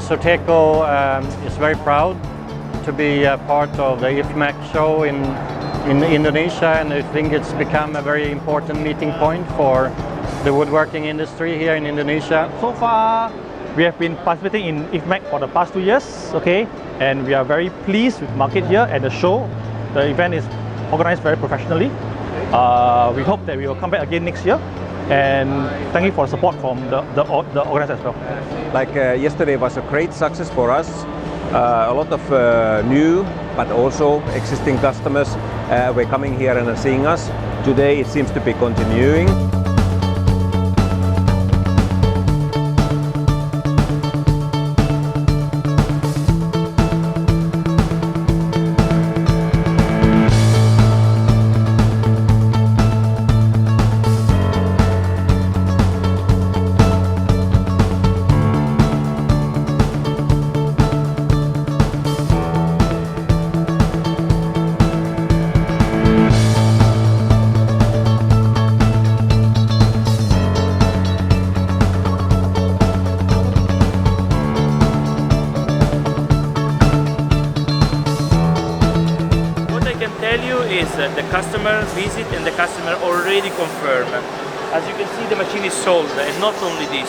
Soteco is very proud to be part of the IFMAC show in Indonesia, and I think it's become a very important meeting point for the woodworking industry here in Indonesia. So far, we have been participating in IFMAC for the past 2 years, okay, and we are very pleased with the market here and the show. The event is organized very professionally. We hope that we will come back again next year, and thank you for the support from the organizers as well. Like yesterday was a great success for us. A lot of new but also existing customers were coming here and seeing us. Today it seems to be continuing. Tell you is the customer visit and the customer already confirm. As you can see, the machine is sold, and not only this.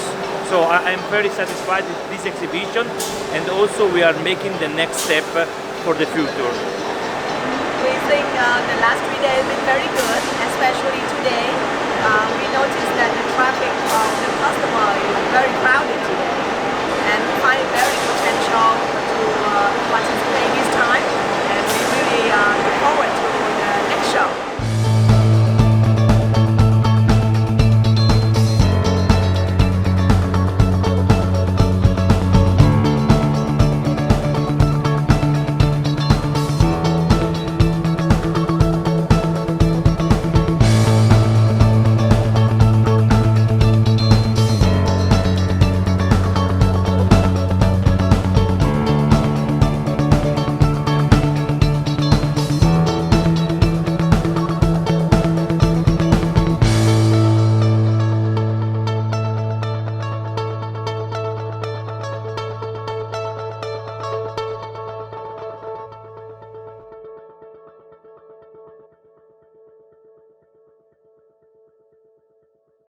So I'm very satisfied with this exhibition, and also we are making the next step for the future. We think the last 3 days have been very good, especially today. We noticed that the traffic of the customer is very crowded today, and we find it very potential to participate this time. And we really look forward to the next show.